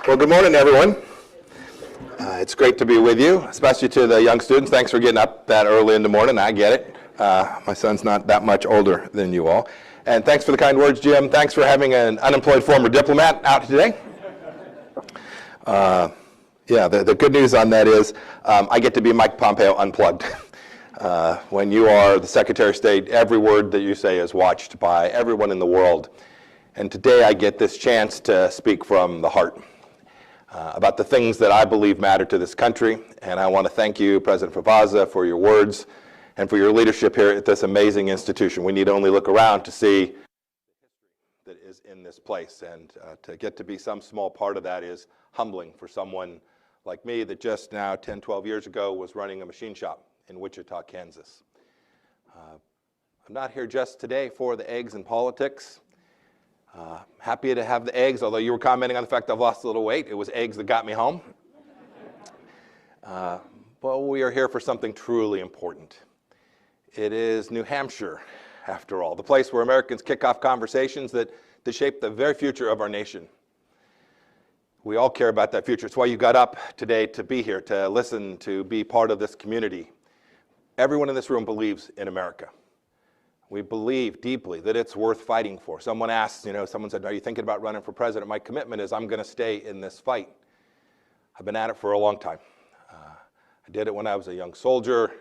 Well, good morning, everyone. It's great to be with you, especially to the young students. Thanks for getting up that early in the morning. I get it. My son's not that much older than you all. And thanks for the kind words, Jim. Thanks for having an unemployed former diplomat out today. The good news on that is I get to be Mike Pompeo unplugged. When you are the Secretary of State, every word that you say is watched by everyone in the world. And today I get this chance to speak from the heart about the things that I believe matter to this country. And I want to thank you, President Favazza, for your words and for your leadership here at this amazing institution. We need only look around to see the history that is in this place. And to get to be some small part of that is humbling for someone like me that just now, 10, 12 years ago, was running a machine shop in Wichita, Kansas. I'm not here just today for the eggs and politics. Happy to have the eggs, although you were commenting on the fact I've lost a little weight. It was eggs that got me home. But we are here for something truly important. It is New Hampshire, after all, the place where Americans kick off conversations that shape the very future of our nation. We all care about that future. It's why you got up today to be here, to listen, to be part of this community. Everyone in this room believes in America. We believe deeply that it's worth fighting for. Someone asked, someone said, are you thinking about running for president? My commitment is I'm going to stay in this fight. I've been at it for a long time. I did it when I was a young soldier.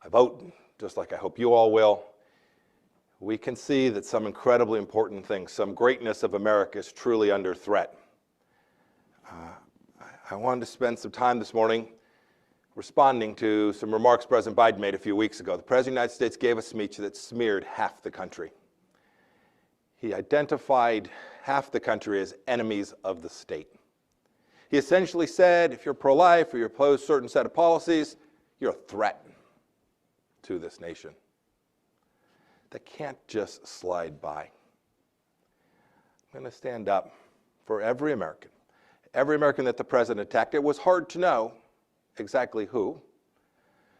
I vote, just like I hope you all will. We can see that some incredibly important things, some greatness of America is truly under threat. I wanted to spend some time this morning responding to some remarks President Biden made a few weeks ago. The President of the United States gave a speech that smeared half the country. He identified half the country as enemies of the state. He essentially said, if you're pro-life or you oppose a certain set of policies, you're a threat to this nation. That can't just slide by. I'm going to stand up for every American that the President attacked. It was hard to know exactly who.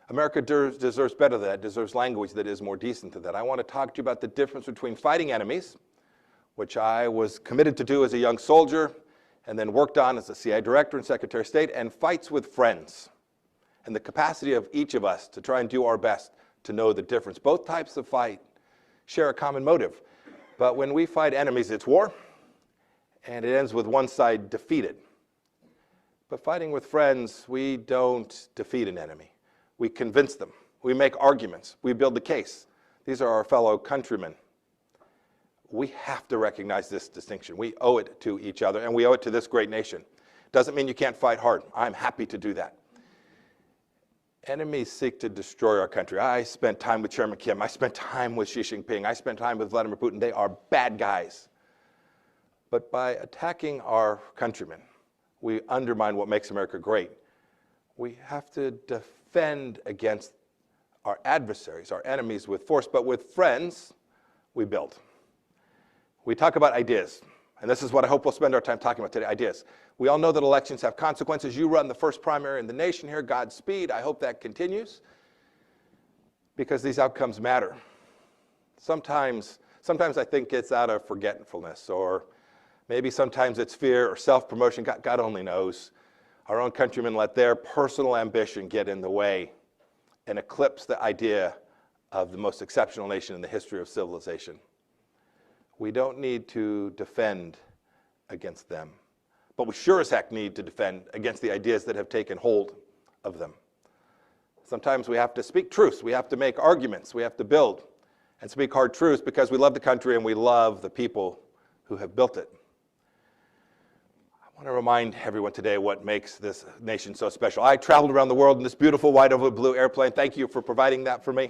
America deserves better than that, deserves language that is more decent than that. I want to talk to you about the difference between fighting enemies, which I was committed to do as a young soldier, and then worked on as a CIA director and Secretary of State, and fights with friends, and the capacity of each of us to try and do our best to know the difference. Both types of fight share a common motive, but when we fight enemies, it's war, and it ends with one side defeated. But fighting with friends, we don't defeat an enemy. We convince them. We make arguments. We build the case. These are our fellow countrymen. We have to recognize this distinction. We owe it to each other, and we owe it to this great nation. Doesn't mean you can't fight hard. I'm happy to do that. Enemies seek to destroy our country. I spent time with Chairman Kim. I spent time with Xi Jinping. I spent time with Vladimir Putin. They are bad guys. But by attacking our countrymen, we undermine what makes America great. We have to defend against our adversaries, our enemies with force, but with friends, we build. We talk about ideas, and this is what I hope we'll spend our time talking about today, ideas. We all know that elections have consequences. You run the first primary in the nation here, Godspeed. I hope that continues, because these outcomes matter. Sometimes I think it's out of forgetfulness, or maybe sometimes it's fear or self-promotion. God only knows. Our own countrymen let their personal ambition get in the way and eclipse the idea of the most exceptional nation in the history of civilization. We don't need to defend against them, but we sure as heck need to defend against the ideas that have taken hold of them. Sometimes we have to speak truths. We have to make arguments. We have to build and speak hard truths because we love the country and we love the people who have built it. I want to remind everyone today what makes this nation so special. I traveled around the world in this beautiful white over blue airplane. Thank you for providing that for me.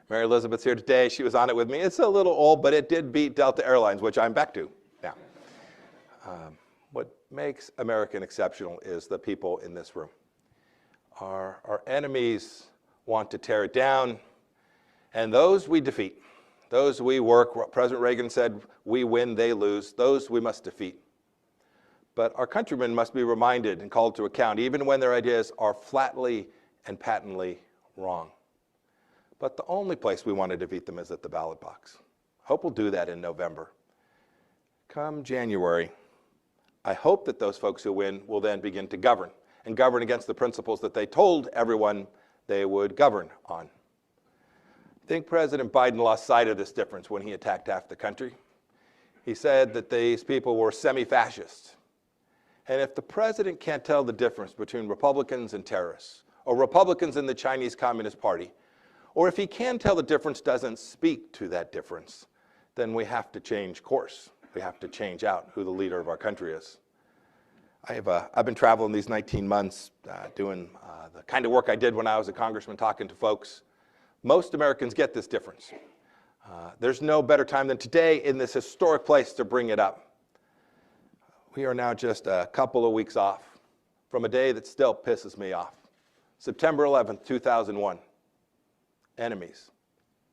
Mary Elizabeth's here today. She was on it with me. It's a little old, but it did beat Delta Airlines, which I'm back to now. What makes America exceptional is the people in this room. Our enemies want to tear it down, and those we defeat. Those we work. President Reagan said, we win, they lose. Those we must defeat. But our countrymen must be reminded and called to account, even when their ideas are flatly and patently wrong. But the only place we want to defeat them is at the ballot box. I hope we'll do that in November. Come January, I hope that those folks who win will then begin to govern, and govern against the principles that they told everyone they would govern on. I think President Biden lost sight of this difference when he attacked half the country. He said that these people were semi-fascist. And if the president can't tell the difference between Republicans and terrorists, or Republicans and the Chinese Communist Party, or if he can tell the difference, doesn't speak to that difference, then we have to change course. We have to change out who the leader of our country is. I've been traveling these 19 months doing the kind of work I did when I was a congressman, talking to folks. Most Americans get this difference. There's no better time than today in this historic place to bring it up. We are now just a couple of weeks off from a day that still pisses me off. September 11th, 2001. Enemies,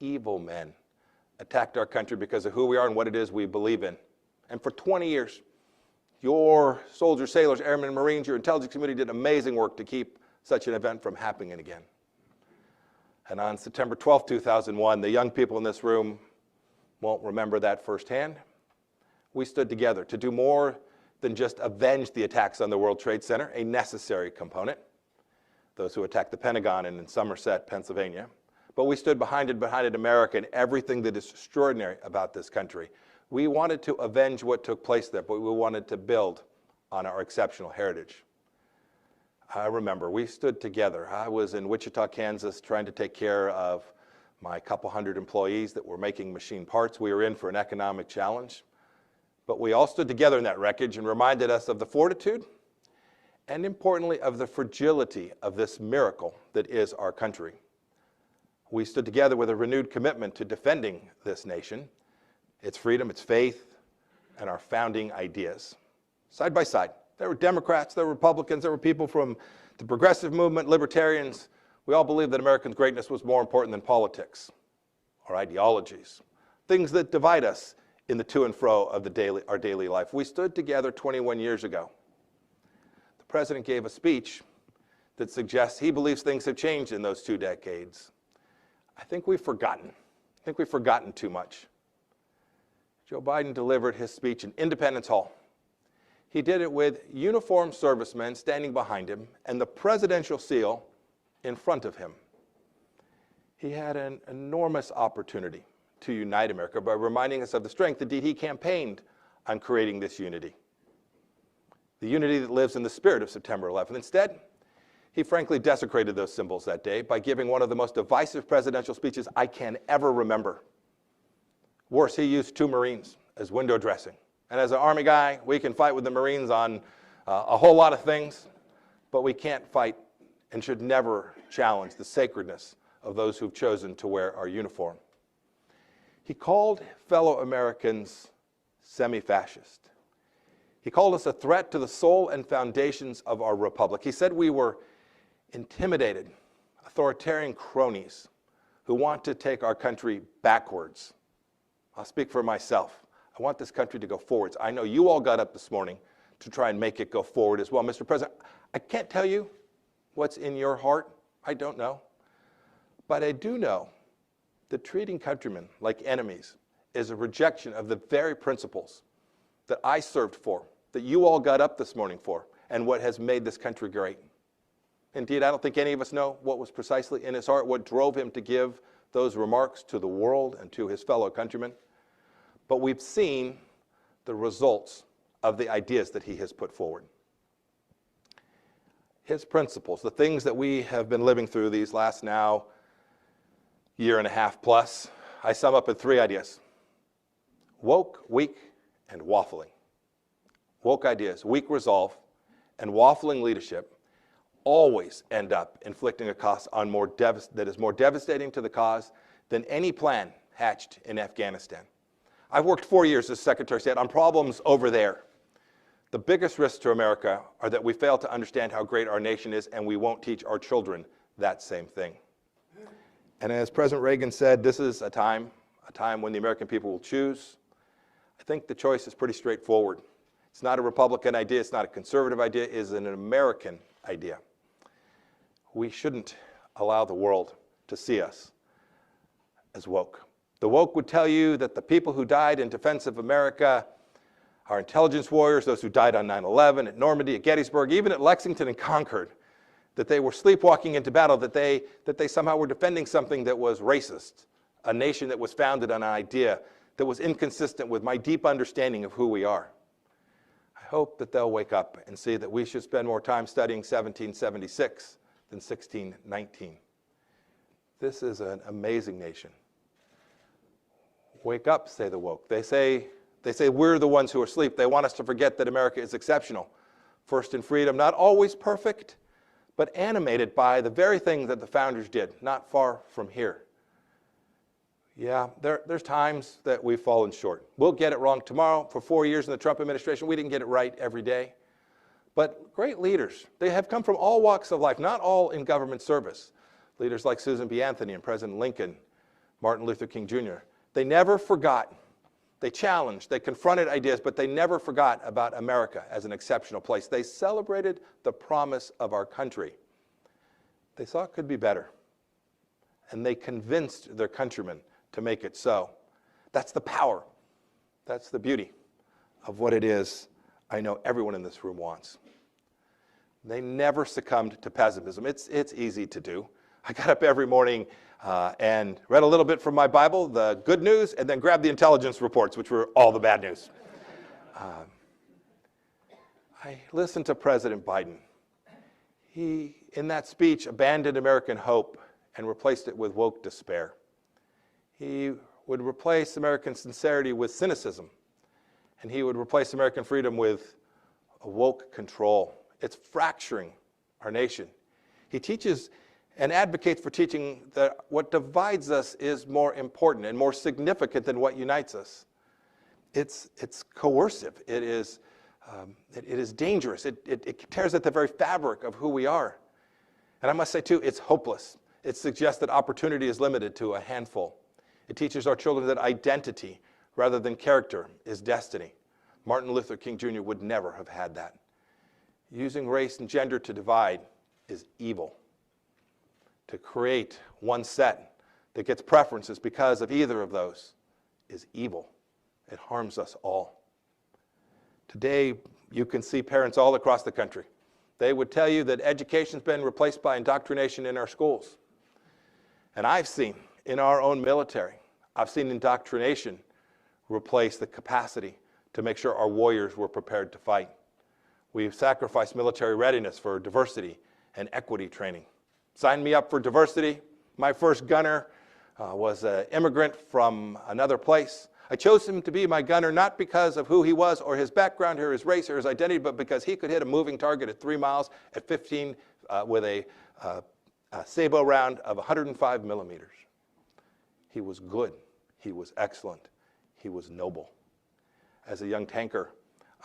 evil men, attacked our country because of who we are and what it is we believe in. And for 20 years, your soldiers, sailors, airmen, Marines, your intelligence community did amazing work to keep such an event from happening again. And on September 12th, 2001, the young people in this room won't remember that firsthand. We stood together to do more than just avenge the attacks on the World Trade Center, a necessary component, those who attacked the Pentagon and in Somerset, Pennsylvania. But we stood behind America and everything that is extraordinary about this country. We wanted to avenge what took place there, but we wanted to build on our exceptional heritage. I remember we stood together. I was in Wichita, Kansas, trying to take care of my couple hundred employees that were making machine parts. We were in for an economic challenge. But we all stood together in that wreckage and reminded us of the fortitude and, importantly, of the fragility of this miracle that is our country. We stood together with a renewed commitment to defending this nation, its freedom, its faith, and our founding ideas. Side by side, there were Democrats, there were Republicans, there were people from the progressive movement, libertarians. We all believed that American greatness was more important than politics or ideologies, things that divide us in the to and fro of our daily life. We stood together 21 years ago. The president gave a speech that suggests he believes things have changed in those 2 decades. I think we've forgotten. I think we've forgotten too much. Joe Biden delivered his speech in Independence Hall. He did it with uniformed servicemen standing behind him and the presidential seal in front of him. He had an enormous opportunity to unite America by reminding us of the strength. Indeed, he campaigned on creating this unity, the unity that lives in the spirit of September 11th. Instead, he frankly desecrated those symbols that day by giving one of the most divisive presidential speeches I can ever remember. Worse, he used 2 Marines as window dressing. And as an Army guy, we can fight with the Marines on a whole lot of things, but we can't fight and should never challenge the sacredness of those who've chosen to wear our uniform. He called fellow Americans semi-fascist. He called us a threat to the soul and foundations of our republic. He said we were intimidated, authoritarian cronies who want to take our country backwards. I'll speak for myself. I want this country to go forwards. I know you all got up this morning to try and make it go forward as well. Mr. President, I can't tell you what's in your heart. I don't know. But I do know that treating countrymen like enemies is a rejection of the very principles that I served for, that you all got up this morning for, and what has made this country great. Indeed, I don't think any of us know what was precisely in his heart, what drove him to give those remarks to the world and to his fellow countrymen. But we've seen the results of the ideas that he has put forward. His principles, the things that we have been living through these last now year and a half plus, I sum up in 3 ideas: woke, weak, and waffling. Woke ideas, weak resolve, and waffling leadership always end up inflicting a cost on that is more devastating to the cause than any plan hatched in Afghanistan. I've worked 4 years as Secretary of State on problems over there. The biggest risks to America are that we fail to understand how great our nation is, and we won't teach our children that same thing. And as President Reagan said, this is a time when the American people will choose. I think the choice is pretty straightforward. It's not a Republican idea, it's not a conservative idea, it is an American idea. We shouldn't allow the world to see us as woke. The woke would tell you that the people who died in defense of America our intelligence warriors, those who died on 9/11, at Normandy, at Gettysburg, even at Lexington and Concord, that they were sleepwalking into battle, that they somehow were defending something that was racist, a nation that was founded on an idea that was inconsistent with my deep understanding of who we are. I hope that they'll wake up and see that we should spend more time studying 1776 than 1619. This is an amazing nation. Wake up, say the woke. They say we're the ones who are asleep. They want us to forget that America is exceptional. First in freedom, not always perfect, but animated by the very thing that the founders did, not far from here. Yeah, there's times that we've fallen short. We'll get it wrong tomorrow. For 4 years in the Trump administration, we didn't get it right every day. But great leaders, they have come from all walks of life, not all in government service. Leaders like Susan B. Anthony and President Lincoln, Martin Luther King Jr., they never forgot. They challenged, they confronted ideas, but they never forgot about America as an exceptional place. They celebrated the promise of our country. They saw it could be better, and they convinced their countrymen to make it so. That's the power. That's the beauty of what it is I know everyone in this room wants. They never succumbed to pessimism. It's easy to do. I got up every morning and read a little bit from my Bible, the good news, and then grabbed the intelligence reports, which were all the bad news. I listened to President Biden. He, in that speech, abandoned American hope and replaced it with woke despair. He would replace American sincerity with cynicism, and he would replace American freedom with a woke control. It's fracturing our nation. He teaches and advocates for teaching that what divides us is more important and more significant than what unites us. It's coercive. It is dangerous. It tears at the very fabric of who we are. And I must say, too, it's hopeless. It suggests that opportunity is limited to a handful. It teaches our children that identity, rather than character, is destiny. Martin Luther King Jr. would never have had that. Using race and gender to divide is evil. To create one set that gets preferences because of either of those is evil. It harms us all. Today, you can see parents all across the country. They would tell you that education's been replaced by indoctrination in our schools. And I've seen in our own military, I've seen indoctrination replace the capacity to make sure our warriors were prepared to fight. We've sacrificed military readiness for diversity and equity training. Signed me up for diversity. My first gunner was an immigrant from another place. I chose him to be my gunner not because of who he was or his background or his race or his identity, but because he could hit a moving target at 3 miles at 15 with a sabot round of 105 millimeters. He was good. He was excellent. He was noble. As a young tanker,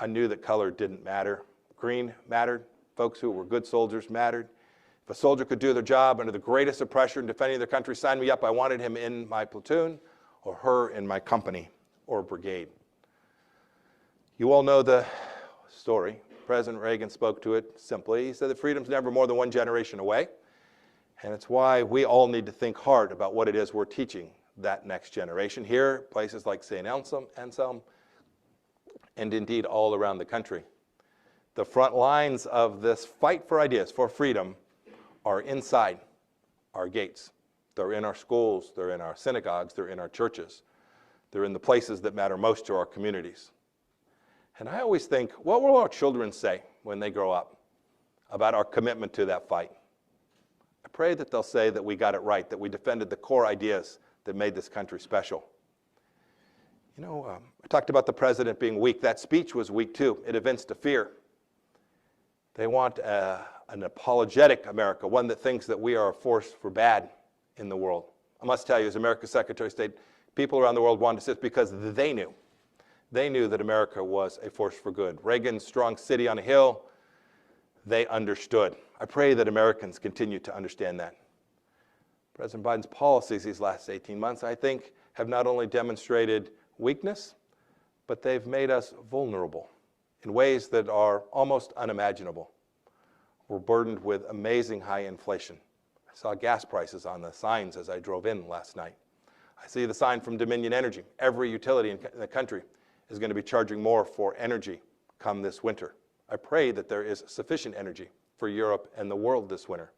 I knew that color didn't matter. Green mattered. Folks who were good soldiers mattered. If a soldier could do their job under the greatest of pressure in defending their country, sign me up. I wanted him in my platoon or her in my company or brigade. You all know the story. President Reagan spoke to it simply. He said that freedom's never more than one generation away. And it's why we all need to think hard about what it is we're teaching that next generation. Here, places like St. Anselm, and indeed all around the country. The front lines of this fight for ideas, for freedom, are inside our gates. They're in our schools, they're in our synagogues, they're in our churches. They're in the places that matter most to our communities. And I always think, what will our children say when they grow up about our commitment to that fight? I pray that they'll say that we got it right, that we defended the core ideas that made this country special. You know, I talked about the president being weak. That speech was weak too. It evinced a fear. They want an apologetic America, one that thinks that we are a force for bad in the world. I must tell you, as America's Secretary of State, people around the world wanted to sit because they knew. They knew that America was a force for good. Reagan's strong city on a hill, they understood. I pray that Americans continue to understand that. President Biden's policies these last 18 months, I think, have not only demonstrated weakness, but they've made us vulnerable in ways that are almost unimaginable. We're burdened with amazing high inflation. I saw gas prices on the signs as I drove in last night. I see the sign from Dominion Energy. Every utility in the country is going to be charging more for energy come this winter. I pray that there is sufficient energy for Europe and the world this winter.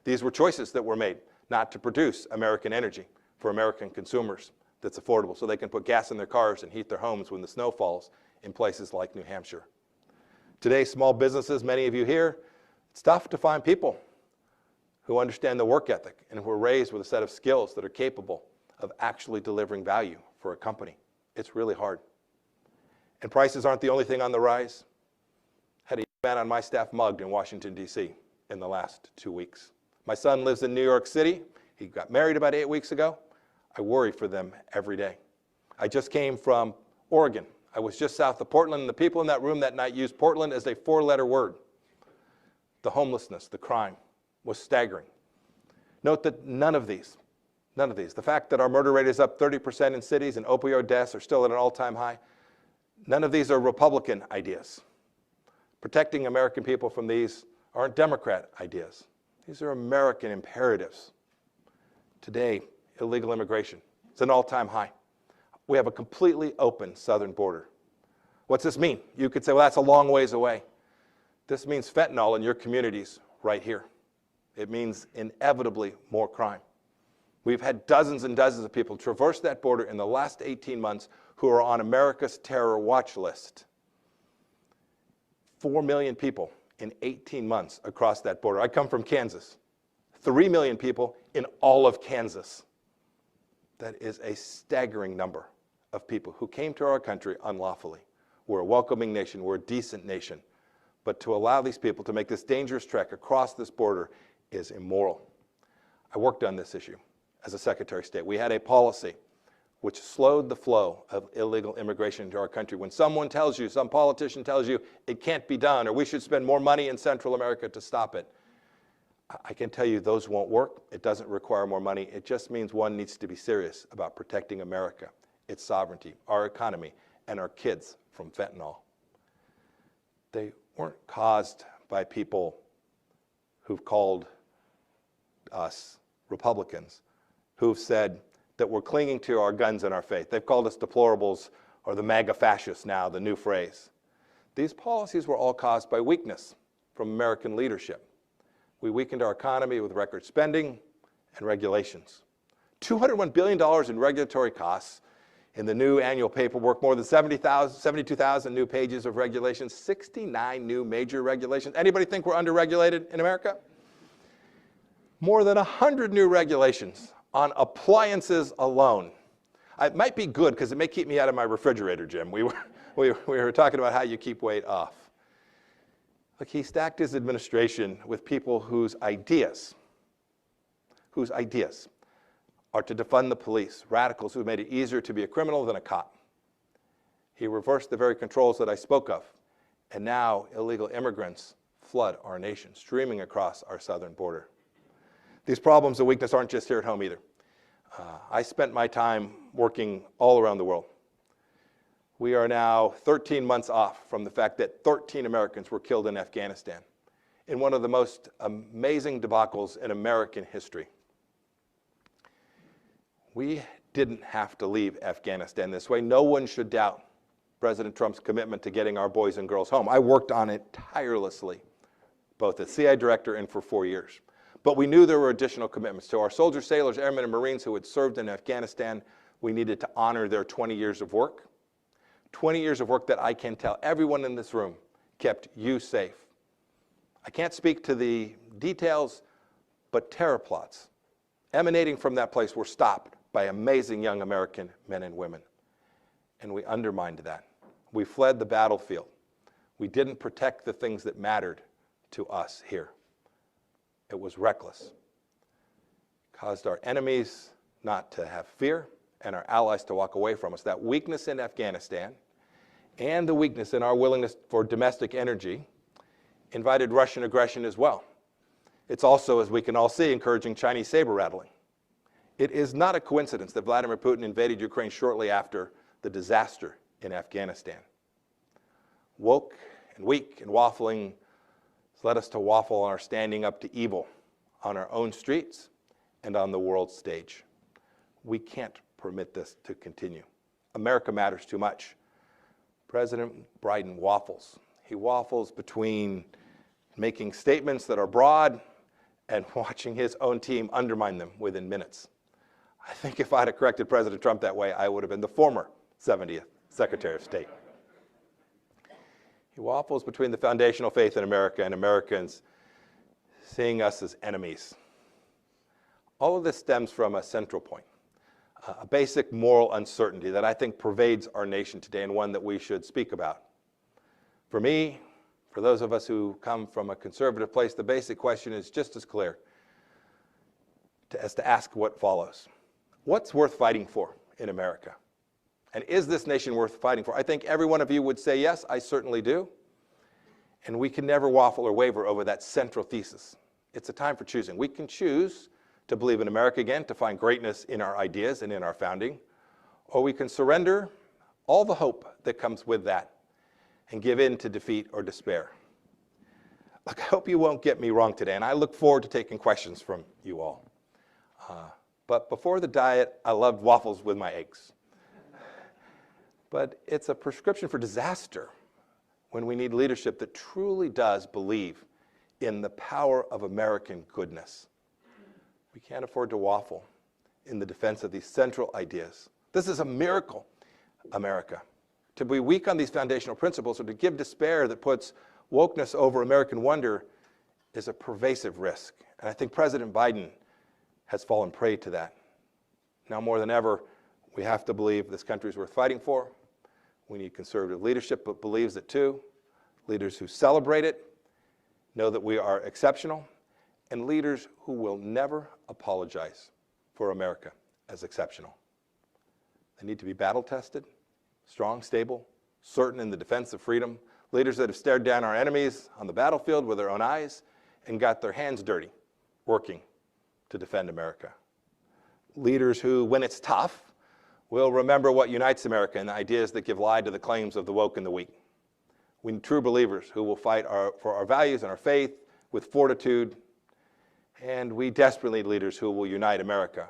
These were choices that were made not to produce American energy for American consumers that's affordable so they can put gas in their cars and heat their homes when the snow falls in places like New Hampshire. Today, small businesses, many of you here, it's tough to find people who understand the work ethic and who are raised with a set of skills that are capable of actually delivering value for a company. It's really hard. And prices aren't the only thing on the rise. I had a man on my staff mugged in Washington, D.C. in the last 2 weeks. My son lives in New York City. He got married about 8 weeks ago. I worry for them every day. I just came from Oregon. I was just south of Portland, and the people in that room that night used Portland as a 4-letter word. The homelessness, the crime was staggering. Note that none of these, the fact that our murder rate is up 30% in cities and opioid deaths are still at an all-time high, none of these are Republican ideas. Protecting American people from these aren't Democrat ideas. These are American imperatives. Today, illegal immigration is an all-time high. We have a completely open southern border. What's this mean? You could say, well, that's a long ways away. This means fentanyl in your communities right here. It means inevitably more crime. We've had dozens and dozens of people traverse that border in the last 18 months who are on America's terror watch list. 4 million people in 18 months across that border. I come from Kansas. 3 million people in all of Kansas. That is a staggering number of people who came to our country unlawfully. We're a welcoming nation. We're a decent nation. But to allow these people to make this dangerous trek across this border is immoral. I worked on this issue as a Secretary of State. We had a policy which slowed the flow of illegal immigration into our country. When someone tells you, some politician tells you, it can't be done, or we should spend more money in Central America to stop it, I can tell you those won't work. It doesn't require more money. It just means one needs to be serious about protecting America, its sovereignty, our economy, and our kids from fentanyl. They weren't caused by people who've called us Republicans, who've said that we're clinging to our guns and our faith. They've called us deplorables, or the MAGA fascists now, the new phrase. These policies were all caused by weakness from American leadership. We weakened our economy with record spending and regulations. $201 billion in regulatory costs in the new annual paperwork, more than 72,000 new pages of regulations, 69 new major regulations. Anybody think we're underregulated in America? More than 100 new regulations on appliances alone. It might be good because it may keep me out of my refrigerator, Jim. We were talking about how you keep weight off. Look, he stacked his administration with people whose ideas are to defund the police, radicals who made it easier to be a criminal than a cop. He reversed the very controls that I spoke of, and now illegal immigrants flood our nation, streaming across our southern border. These problems of weakness aren't just here at home either. I spent my time working all around the world. We are now 13 months off from the fact that 13 Americans were killed in Afghanistan in one of the most amazing debacles in American history. We didn't have to leave Afghanistan this way. No one should doubt President Trump's commitment to getting our boys and girls home. I worked on it tirelessly, both as CI director and for 4 years. But we knew there were additional commitments to our soldiers, sailors, airmen, and Marines who had served in Afghanistan. We needed to honor their 20 years of work. 20 years of work that I can tell everyone in this room kept you safe. I can't speak to the details, but terror plots emanating from that place were stopped by amazing young American men and women. And we undermined that. We fled the battlefield. We didn't protect the things that mattered to us here. It was reckless. It caused our enemies not to have fear and our allies to walk away from us. That weakness in Afghanistan and the weakness in our willingness for domestic energy invited Russian aggression as well. It's also, as we can all see, encouraging Chinese saber rattling. It is not a coincidence that Vladimir Putin invaded Ukraine shortly after the disaster in Afghanistan. Woke and weak and waffling has led us to waffle on our standing up to evil on our own streets and on the world stage. We can't permit this to continue. America matters too much. President Biden waffles. He waffles between making statements that are broad and watching his own team undermine them within minutes. I think if I'd have corrected President Trump that way, I would have been the former 70th Secretary of State. He waffles between the foundational faith in America and Americans seeing us as enemies. All of this stems from a central point, a basic moral uncertainty that I think pervades our nation today and one that we should speak about. For me, for those of us who come from a conservative place, the basic question is just as clear as to ask what follows. What's worth fighting for in America? And is this nation worth fighting for? I think every one of you would say yes, I certainly do. And we can never waffle or waver over that central thesis. It's a time for choosing. We can choose to believe in America again, to find greatness in our ideas and in our founding, or we can surrender all the hope that comes with that and give in to defeat or despair. Look, I hope you won't get me wrong today, and I look forward to taking questions from you all. But before the diet, I loved waffles with my eggs. But it's a prescription for disaster when we need leadership that truly does believe in the power of American goodness. We can't afford to waffle in the defense of these central ideas. This is a miracle, America. To be weak on these foundational principles or to give despair that puts wokeness over American wonder is a pervasive risk. And I think President Biden has fallen prey to that. Now more than ever, we have to believe this country is worth fighting for. We need conservative leadership, but believes it too. Leaders who celebrate it, know that we are exceptional, and leaders who will never apologize for America as exceptional. They need to be battle-tested, strong, stable, certain in the defense of freedom, leaders that have stared down our enemies on the battlefield with their own eyes and got their hands dirty working to defend America. Leaders who, when it's tough, will remember what unites America and the ideas that give lie to the claims of the woke and the weak. We need true believers who will fight for our values and our faith with fortitude, and we desperately need leaders who will unite America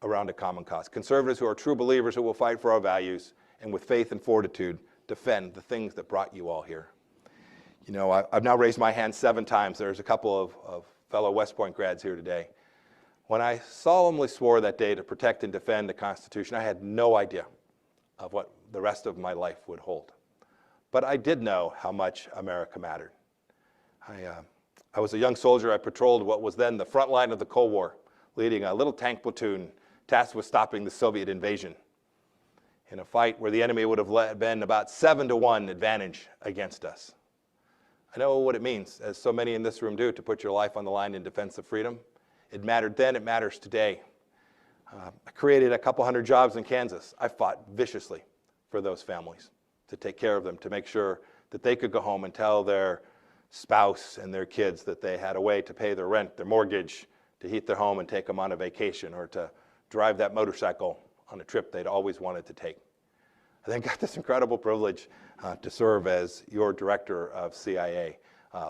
around a common cause. Conservatives who are true believers who will fight for our values and with faith and fortitude defend the things that brought you all here. You know, I've now raised my hand 7 times. There's a couple of fellow West Point grads here today. When I solemnly swore that day to protect and defend the Constitution, I had no idea of what the rest of my life would hold. But I did know how much America mattered. I was a young soldier. I patrolled what was then the front line of the Cold War, leading a little tank platoon tasked with stopping the Soviet invasion in a fight where the enemy would have been about 7-1 advantage against us. I know what it means, as so many in this room do, to put your life on the line in defense of freedom. It mattered then, it matters today. I created a couple hundred jobs in Kansas. I fought viciously for those families, to take care of them, to make sure that they could go home and tell their spouse and their kids that they had a way to pay their rent, their mortgage, to heat their home and take them on a vacation, or to drive that motorcycle on a trip they'd always wanted to take. I then got this incredible privilege to serve as your director of CIA.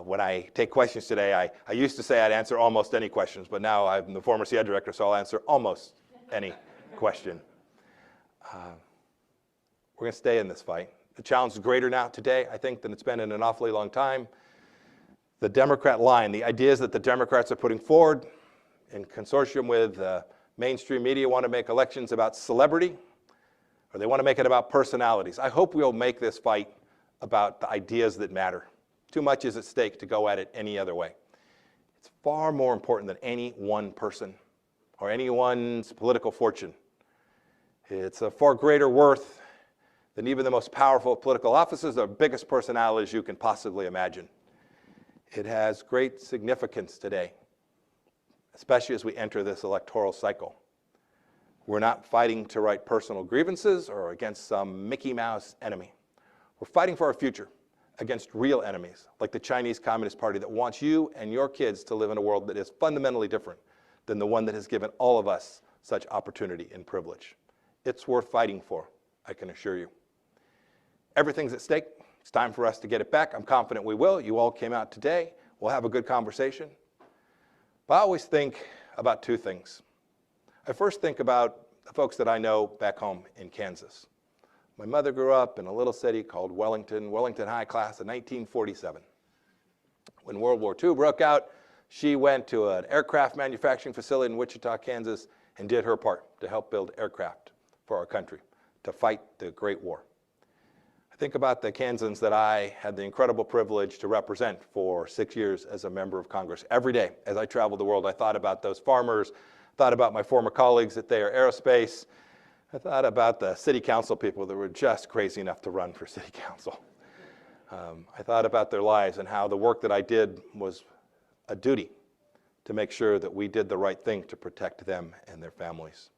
When I take questions today, I used to say I'd answer almost any questions, but now I'm the former CIA director, so I'll answer almost any question. We're going to stay in this fight. The challenge is greater now today, I think, than it's been in an awfully long time. The Democrat line, the ideas that the Democrats are putting forward in consortium with mainstream media, want to make elections about celebrity, or they want to make it about personalities. I hope we'll make this fight about the ideas that matter. Too much is at stake to go at it any other way. It's far more important than any one person or anyone's political fortune. It's a far greater worth than even the most powerful political offices or biggest personalities you can possibly imagine. It has great significance today, especially as we enter this electoral cycle. We're not fighting to right personal grievances or against some Mickey Mouse enemy. We're fighting for our future against real enemies, like the Chinese Communist Party that wants you and your kids to live in a world that is fundamentally different than the one that has given all of us such opportunity and privilege. It's worth fighting for, I can assure you. Everything's at stake. It's time for us to get it back. I'm confident we will. You all came out today. We'll have a good conversation. But I always think about 2 things. I first think about the folks that I know back home in Kansas. My mother grew up in a little city called Wellington High, class of 1947. When World War II broke out, she went to an aircraft manufacturing facility in Wichita, Kansas, and did her part to help build aircraft for our country, to fight the Great War. I think about the Kansans that I had the incredible privilege to represent for 6 years as a member of Congress. Every day as I traveled the world, I thought about those farmers, thought about my former colleagues at Thayer Aerospace. I thought about the city council people that were just crazy enough to run for city council. I thought about their lives and how the work that I did was a duty to make sure that we did the right thing to protect them and their families.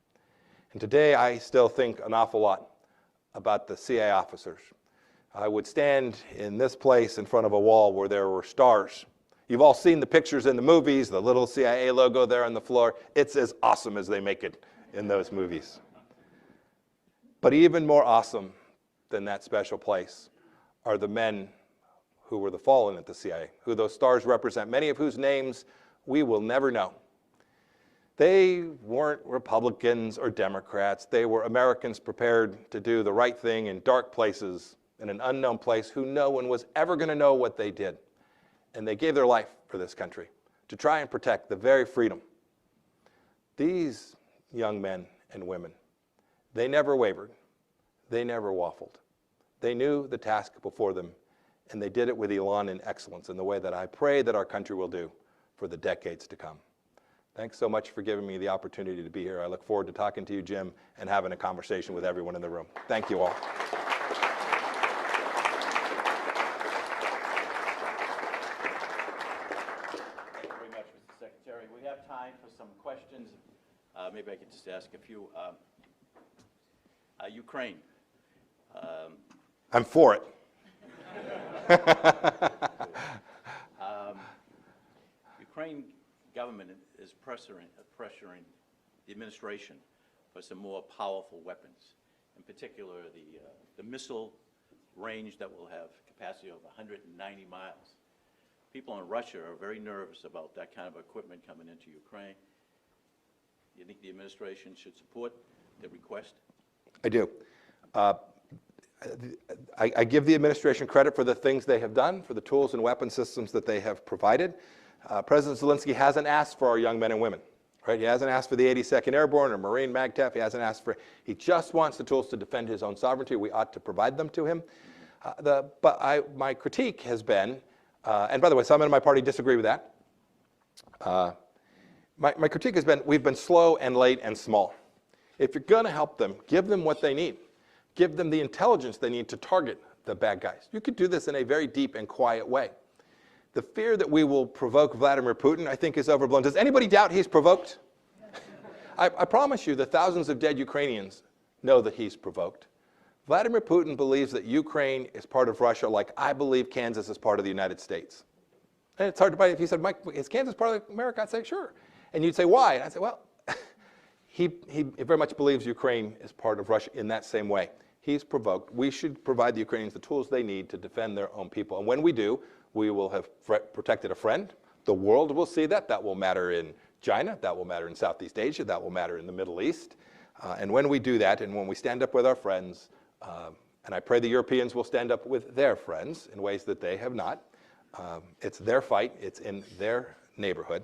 And today I still think an awful lot about the CIA officers. I would stand in this place in front of a wall where there were stars. You've all seen the pictures in the movies, the little CIA logo there on the floor. It's as awesome as they make it in those movies. But even more awesome than that special place are the men who were the fallen at the CIA, who those stars represent, many of whose names we will never know. They weren't Republicans or Democrats. They were Americans prepared to do the right thing in dark places, in an unknown place, who no one was ever going to know what they did. And they gave their life for this country to try and protect the very freedom. These young men and women, they never wavered. They never waffled. They knew the task before them, and they did it with elan and excellence in the way that I pray that our country will do for the decades to come. Thanks so much for giving me the opportunity to be here. I look forward to talking to you, Jim, and having a conversation with everyone in the room. Thank you all. Thank you very much, Mr. Secretary. We have time for some questions. Maybe I could just ask a few. Ukraine. I'm for it. Ukraine government is pressuring the administration for some more powerful weapons, in particular the missile range that will have capacity of 190 miles. People in Russia are very nervous about that kind of equipment coming into Ukraine. You think the administration should support the request? I do. I give the administration credit for the things they have done, for the tools and weapon systems that they have provided. President Zelensky hasn't asked for our young men and women, right? He hasn't asked for the 82nd Airborne or Marine MAGTF. He hasn't asked for, he just wants the tools to defend his own sovereignty. We ought to provide them to him. My critique has been, and by the way, some in my party disagree with that. My critique has been, we've been slow and late and small. If you're going to help them, give them what they need. Give them the intelligence they need to target the bad guys. You could do this in a very deep and quiet way. The fear that we will provoke Vladimir Putin, I think, is overblown. Does anybody doubt he's provoked? I promise you the thousands of dead Ukrainians know that he's provoked. Vladimir Putin believes that Ukraine is part of Russia like I believe Kansas is part of the United States. And it's hard to believe. If he said, Mike, is Kansas part of America? I'd say, sure. And you'd say, why? And I'd say, well, he very much believes Ukraine is part of Russia in that same way. He's provoked. We should provide the Ukrainians the tools they need to defend their own people. And when we do, we will have protected a friend. The world will see that. That will matter in China. That will matter in Southeast Asia. That will matter in the Middle East. And when we do that, and when we stand up with our friends, and I pray the Europeans will stand up with their friends in ways that they have not, it's their fight, it's in their neighborhood,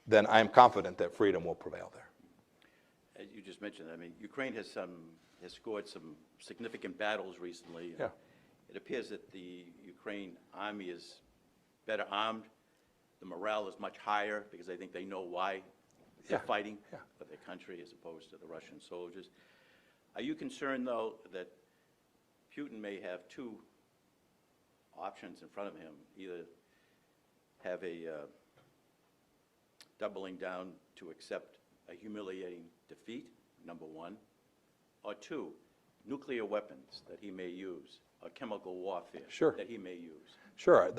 then I am confident that freedom will prevail there. As you just mentioned, I mean, Ukraine has scored some significant battles recently. Yeah. It appears that the Ukraine army is better armed. The morale is much higher because I think they know why they're fighting for their country as opposed to the Russian soldiers. Are you concerned, though, that Putin may have two options in front of him, either have a doubling down to accept a humiliating defeat, number one, or two, nuclear weapons that he may use, or chemical warfare that he may use? Sure.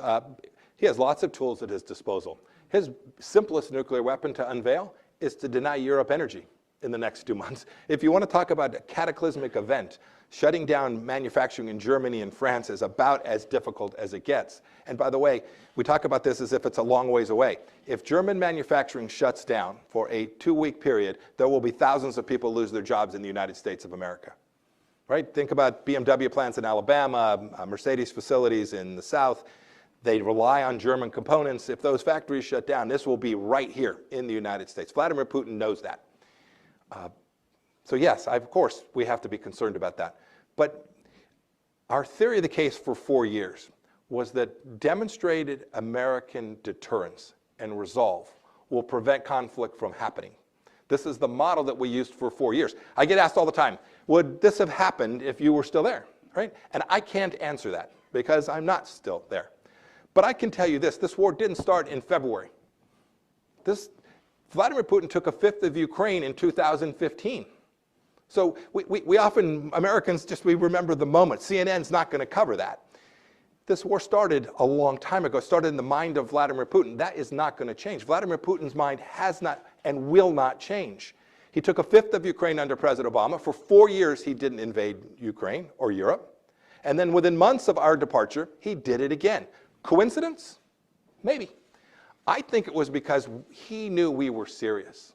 He has lots of tools at his disposal. His simplest nuclear weapon to unveil is to deny Europe energy in the next 2 months. If you want to talk about a cataclysmic event, shutting down manufacturing in Germany and France is about as difficult as it gets. And by the way, we talk about this as if it's a long ways away. If German manufacturing shuts down for a 2-week period, there will be thousands of people lose their jobs in the United States of America. right? Think about BMW plants in Alabama, Mercedes facilities in the South. They rely on German components. If those factories shut down, this will be right here in the United States. Vladimir Putin knows that. So yes, of course, we have to be concerned about that. But our theory of the case for 4 years was that demonstrated American deterrence and resolve will prevent conflict from happening. This is the model that we used for 4 years. I get asked all the time, would this have happened if you were still there, right? And I can't answer that because I'm not still there. But I can tell you this war didn't start in February. Vladimir Putin took a fifth of Ukraine in 2015. So we often, Americans, we remember the moment. CNN's not going to cover that. This war started a long time ago. It started in the mind of Vladimir Putin. That is not going to change. Vladimir Putin's mind has not and will not change. He took a fifth of Ukraine under President Obama. For 4 years, he didn't invade Ukraine or Europe. And then within months of our departure, he did it again. Coincidence? Maybe. I think it was because he knew we were serious.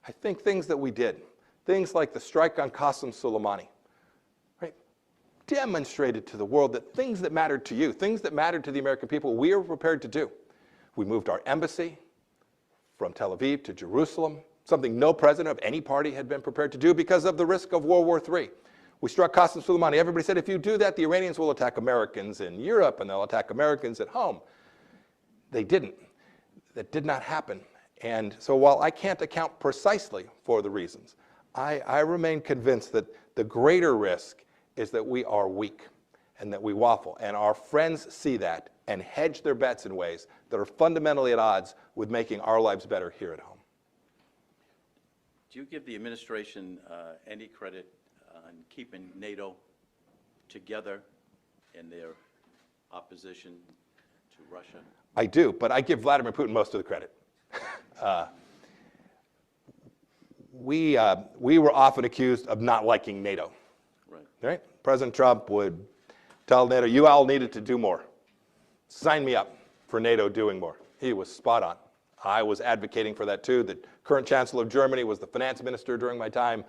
I think things that we did, things like the strike on Qasem Soleimani, right, demonstrated to the world that things that mattered to you, things that mattered to the American people, we were prepared to do. We moved our embassy from Tel Aviv to Jerusalem, something no president of any party had been prepared to do because of the risk of World War III. We struck Qasem Soleimani. Everybody said, if you do that, the Iranians will attack Americans in Europe and they'll attack Americans at home. They didn't. That did not happen. And so while I can't account precisely for the reasons, I remain convinced that the greater risk is that we are weak and that we waffle. And our friends see that and hedge their bets in ways that are fundamentally at odds with making our lives better here at home. Do you give the administration any credit on keeping NATO together in their opposition to Russia? I do, but I give Vladimir Putin most of the credit. We were often accused of not liking NATO. Right? President Trump would tell NATO, you all needed to do more. Sign me up for NATO doing more. He was spot on. I was advocating for that too. The current Chancellor of Germany was the finance minister during my time.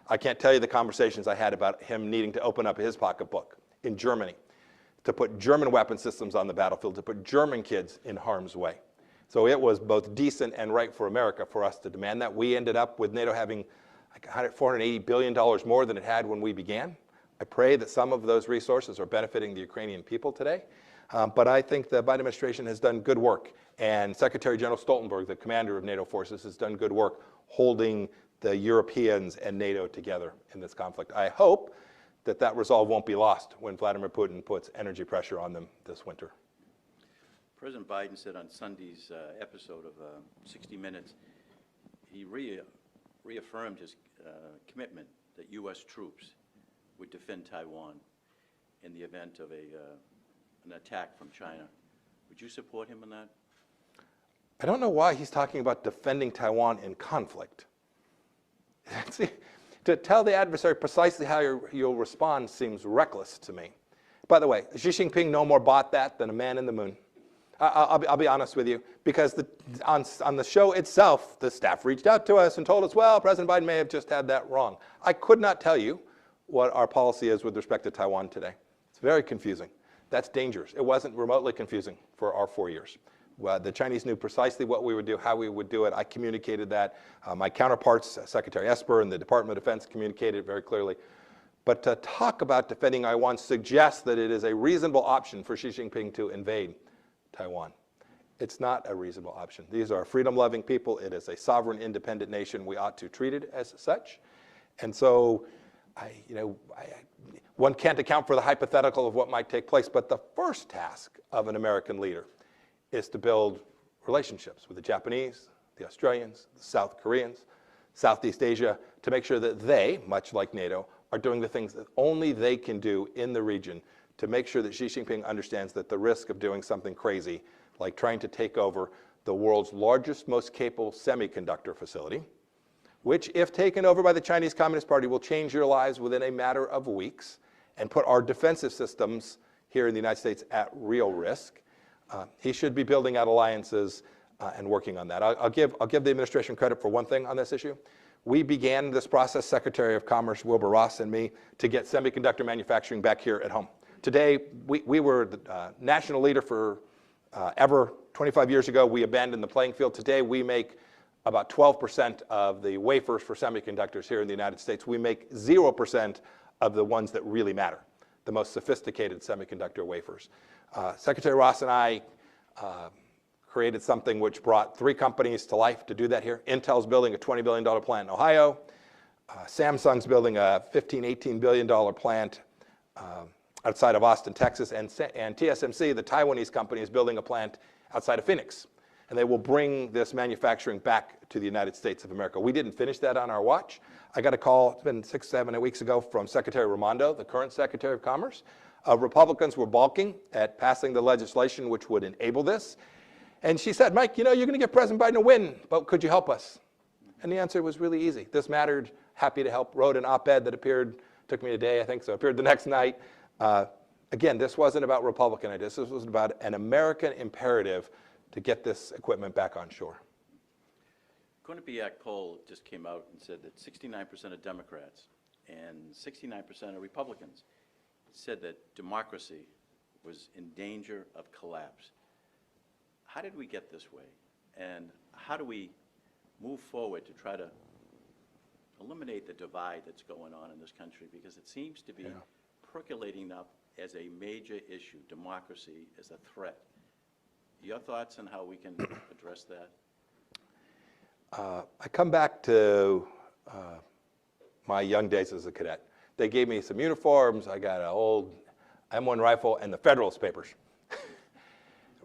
I can't tell you the conversations I had about him needing to open up his pocketbook in Germany, to put German weapon systems on the battlefield, to put German kids in harm's way. So it was both decent and right for America for us to demand that. We ended up with NATO having like $480 billion more than it had when we began. I pray that some of those resources are benefiting the Ukrainian people today. But I think the Biden administration has done good work. And Secretary General Stoltenberg, the commander of NATO forces, has done good work holding the Europeans and NATO together in this conflict. I hope that that resolve won't be lost when Vladimir Putin puts energy pressure on them this winter. President Biden said on Sunday's episode of 60 Minutes, he reaffirmed his commitment that U.S. troops would defend Taiwan in the event of an attack from China. Would you support him in that? I don't know why he's talking about defending Taiwan in conflict. See, to tell the adversary precisely how you'll respond seems reckless to me. By the way, Xi Jinping no more bought that than a man in the moon. I'll be honest with you, because on the show itself, the staff reached out to us and told us, well, President Biden may have just had that wrong. I could not tell you what our policy is with respect to Taiwan today. It's very confusing. That's dangerous. It wasn't remotely confusing for our 4 years. The Chinese knew precisely what we would do, how we would do it. I communicated that. My counterparts, Secretary Esper and the Department of Defense, communicated it very clearly. But to talk about defending Taiwan suggests that it is a reasonable option for Xi Jinping to invade Taiwan. It's not a reasonable option. These are freedom-loving people. It is a sovereign, independent nation. We ought to treat it as such. And so, one can't account for the hypothetical of what might take place, but the first task of an American leader is to build relationships with the Japanese, the Australians, the South Koreans, Southeast Asia, to make sure that they, much like NATO, are doing the things that only they can do in the region to make sure that Xi Jinping understands that the risk of doing something crazy, like trying to take over the world's largest, most capable semiconductor facility, which, if taken over by the Chinese Communist Party, will change your lives within a matter of weeks and put our defensive systems here in the United States at real risk. He should be building out alliances and working on that. I'll give the administration credit for one thing on this issue. We began this process, Secretary of Commerce Wilbur Ross and me, to get semiconductor manufacturing back here at home. Today, we were the national leader for ever. 25 years ago, we abandoned the playing field. Today, we make about 12% of the wafers for semiconductors here in the United States. We make 0% of the ones that really matter, the most sophisticated semiconductor wafers. Secretary Ross and I created something which brought 3 companies to life to do that here. Intel's building a $20 billion plant in Ohio. Samsung's building a $15, $18 billion plant outside of Austin, Texas. And TSMC, the Taiwanese company, is building a plant outside of Phoenix. And they will bring this manufacturing back to the United States of America. We didn't finish that on our watch. I got a call, it's been 6, 7 weeks ago, from Secretary Raimondo, the current Secretary of Commerce. Republicans were balking at passing the legislation which would enable this. And she said, Mike, you know, you're going to get President Biden to win, but could you help us? And the answer was really easy. This mattered, happy to help. Wrote an op-ed that appeared, took me a day, I think, so appeared the next night. Again, this wasn't about Republican ideas. This was about an American imperative to get this equipment back on shore. Quinnipiac poll just came out and said that 69% of Democrats and 69% of Republicans said that democracy was in danger of collapse. How did we get this way? And how do we move forward to try to eliminate the divide that's going on in this country? Because it seems to be percolating up as a major issue, democracy as a threat. Your thoughts on how we can address that? I come back to my young days as a cadet. They gave me some uniforms. I got an old M1 rifle and the Federalist Papers.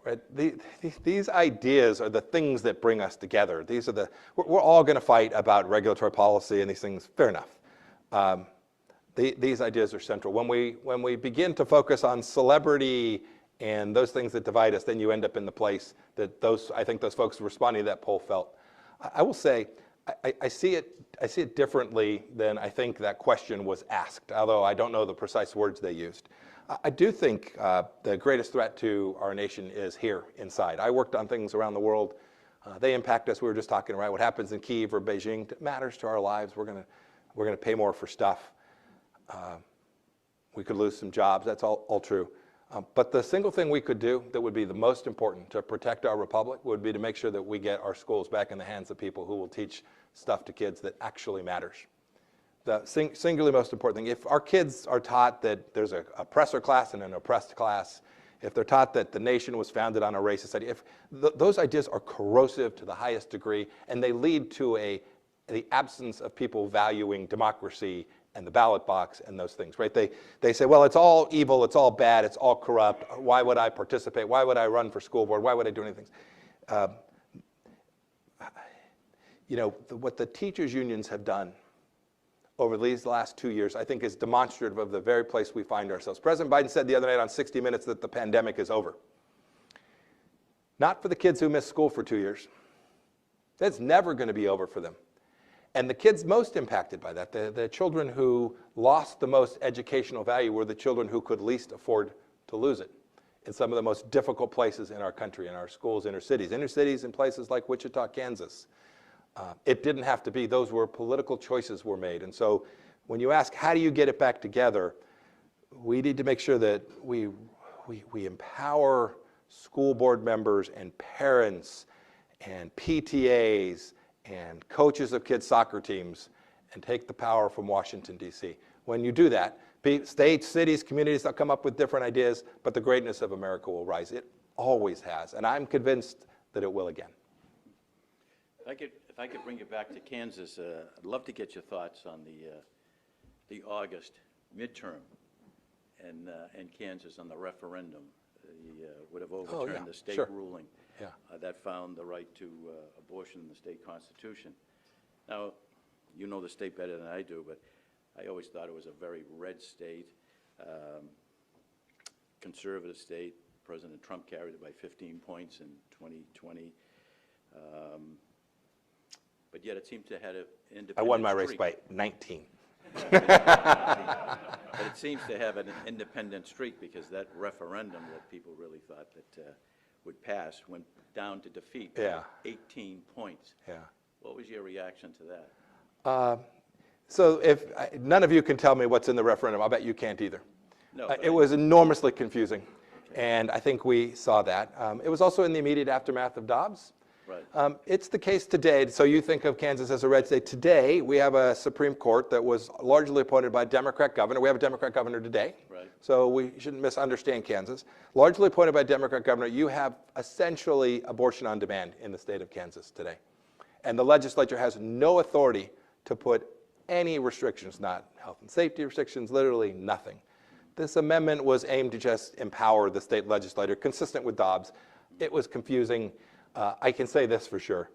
Right? These ideas are the things that bring us together. These are we're all going to fight about regulatory policy and these things. Fair enough. These ideas are central. When we begin to focus on celebrity and those things that divide us, then you end up in the place that I think those folks responding to that poll felt. I will say, I see it differently than I think that question was asked, although I don't know the precise words they used. I do think the greatest threat to our nation is here inside. I worked on things around the world. They impact us. We were just talking, right? What happens in Kyiv or Beijing matters to our lives. We're gonna pay more for stuff. We could lose some jobs. That's all true. But the single thing we could do that would be the most important to protect our republic would be to make sure that we get our schools back in the hands of people who will teach stuff to kids that actually matters. The singularly most important thing, if our kids are taught that there's an oppressor class and an oppressed class, if they're taught that the nation was founded on a racist idea, if those ideas are corrosive to the highest degree and they lead to the absence of people valuing democracy and the ballot box and those things, right? They say, well, it's all evil, it's all bad, it's all corrupt. Why would I participate? Why would I run for school board? Why would I do anything? You know, what the teachers' unions have done over these last 2 years, I think is demonstrative of the very place we find ourselves. President Biden said the other night on 60 Minutes that the pandemic is over. Not for the kids who missed school for 2 years. That's never going to be over for them. And the kids most impacted by that, the children who lost the most educational value were the children who could least afford to lose it in some of the most difficult places in our country, in our schools, inner cities in places like Wichita, Kansas. It didn't have to be. Those were political choices were made. And so when you ask, how do you get it back together, we need to make sure that we empower school board members and parents and PTAs and coaches of kids' soccer teams and take the power from Washington, D.C. When you do that, states, cities, communities, they'll come up with different ideas, but the greatness of America will rise. It always has, and I'm convinced that it will again. If I could bring you back to Kansas, I'd love to get your thoughts on the August midterm in Kansas on the referendum. Would have overturned the state ruling that found the right to abortion in the state constitution. Now, you know the state better than I do, but I always thought it was a very red state, conservative state. President Trump carried it by 15 points in 2020. But yet it seems to have an independent I won my streak. race by 19. But it seems to have an independent streak because that referendum that people really thought that would pass went down to defeat by 18 points. Yeah. What was your reaction to that? So if none of you can tell me what's in the referendum, I'll bet you can't either. No, It was enormously confusing, and I think we saw that. It was also in the immediate aftermath of Dobbs. Right. It's the case today. So you think of Kansas as a red state. Today, we have a Supreme Court that was largely appointed by a Democrat governor. We have a Democrat governor today. Right. So we shouldn't misunderstand Kansas. Largely appointed by a Democrat governor, you have essentially abortion on demand in the state of Kansas today. And the legislature has no authority to put any restrictions, not health and safety restrictions, literally nothing. This amendment was aimed to just empower the state legislature, consistent with Dobbs. It was confusing. I can say this for sure.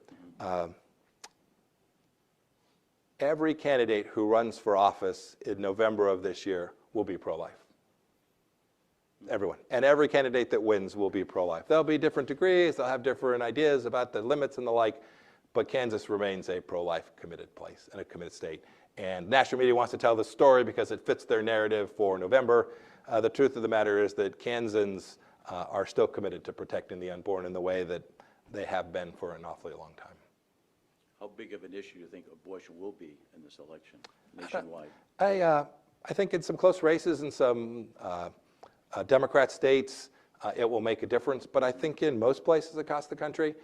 Every candidate who runs for office in November of this year will be pro-life. Everyone. And every candidate that wins will be pro-life. There'll be different degrees. They'll have different ideas about the limits and the like. But Kansas remains a pro-life committed place and a committed state. And national media wants to tell this story because it fits their narrative for November. The truth of the matter is that Kansans are still committed to protecting the unborn in the way that they have been for an awfully long time. How big of an issue do you think abortion will be in this election nationwide? I think in some close races in some Democrat states, it will make a difference. But I think in most places across the country,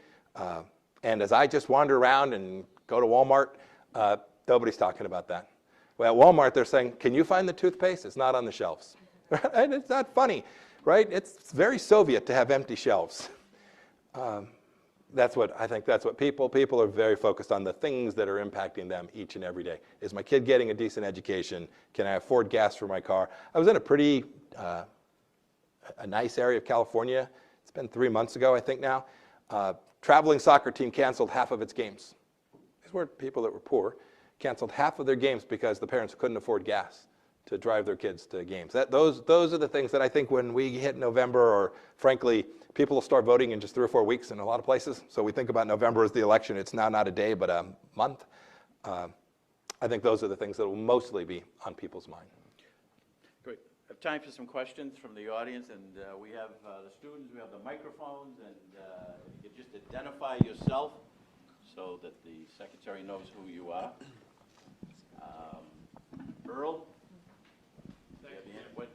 and as I just wander around and go to Walmart, nobody's talking about that. Well, at Walmart, they're saying, can you find the toothpaste? It's not on the shelves. And it's not funny, right? It's very Soviet to have empty shelves. That's what people are very focused on, the things that are impacting them each and every day. Is my kid getting a decent education? Can I afford gas for my car? I was in a pretty a nice area of California. It's been 3 months ago, I think now. Traveling soccer team canceled half of its games. These weren't people that were poor. Canceled half of their games because the parents couldn't afford gas to drive their kids to games. Those are the things that I think when we hit November, or frankly, people will start voting in just 3 or 4 weeks in a lot of places. So we think about November as the election. It's now not a day, but a month. I think those are the things that will mostly be on people's mind. Great. I have time for some questions from the audience, and we have the students, we have the microphones, and if you could just identify yourself so that the secretary knows who you are. Earl?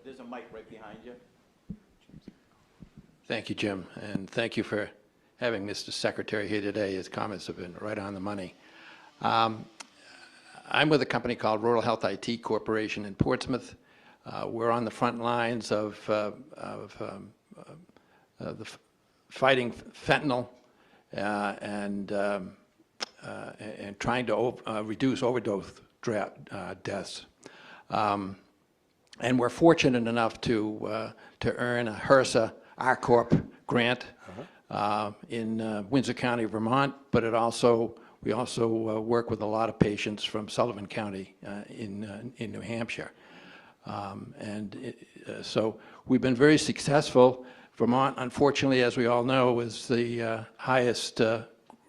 There's a mic right behind you. Thank you, Jim, and thank you for having Mr. Secretary here today. His comments have been right on the money. I'm with a company called Rural Health IT Corporation in Portsmouth. We're on the front lines of fighting fentanyl and trying to reduce overdose deaths. And we're fortunate enough to earn a HRSA R-Corp grant in Windsor County, Vermont, but we also work with a lot of patients from Sullivan County in New Hampshire. So we've been very successful. Vermont, unfortunately, as we all know, is the highest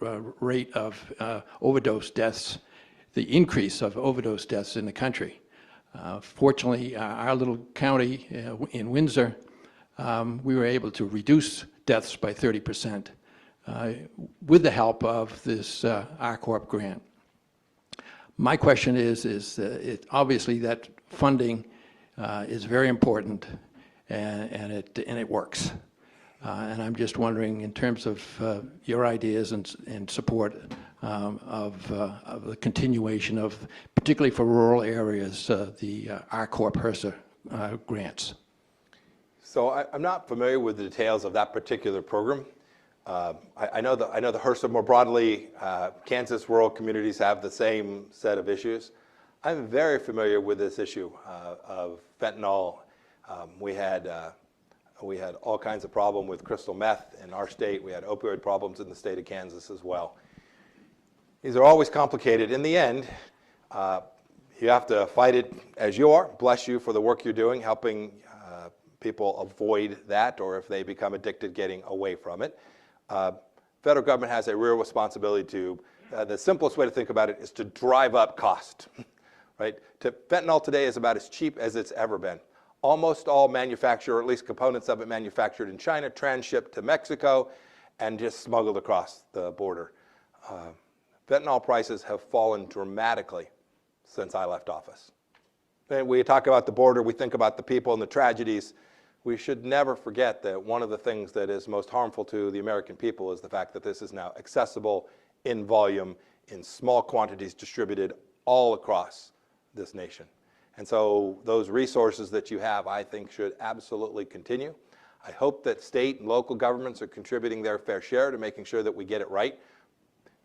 rate of overdose deaths, the increase of overdose deaths in the country. Fortunately, our little county in Windsor, we were able to reduce deaths by 30% with the help of this R-Corp grant. My question is obviously that funding is very important, and it works. And I'm just wondering, in terms of your ideas and support of the continuation of, particularly for rural areas, the R-Corp HRSA grants. So I'm not familiar with the details of that particular program. I know the HRSA more broadly. Kansas rural communities have the same set of issues. I'm very familiar with this issue of fentanyl. We had all kinds of problem with crystal meth in our state. We had opioid problems in the state of Kansas as well. These are always complicated. In the end, you have to fight it as you are. Bless you for the work you're doing, helping people avoid that, or if they become addicted, getting away from it. Federal government has a real responsibility to, the simplest way to think about it is to drive up cost, right? Fentanyl today is about as cheap as it's ever been. Almost all manufactured, or at least components of it manufactured in China, transshipped to Mexico, and just smuggled across the border. Fentanyl prices have fallen dramatically since I left office. And we talk about the border, we think about the people and the tragedies. We should never forget that one of the things that is most harmful to the American people is the fact that this is now accessible in volume, in small quantities distributed all across this nation. And so those resources that you have, I think, should absolutely continue. I hope that state and local governments are contributing their fair share to making sure that we get it right,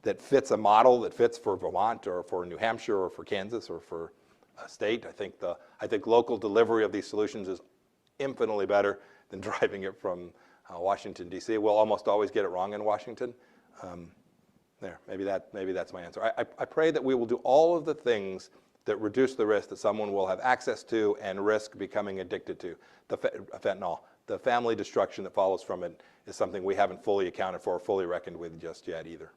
that fits a model that fits for Vermont or for New Hampshire or for Kansas or for a state. I think local delivery of these solutions is infinitely better than driving it from Washington, D.C. We'll almost always get it wrong in Washington. Maybe that's my answer. I pray that we will do all of the things that reduce the risk that someone will have access to and risk becoming addicted to. The fentanyl, the family destruction that follows from it is something we haven't fully accounted for or fully reckoned with just yet either.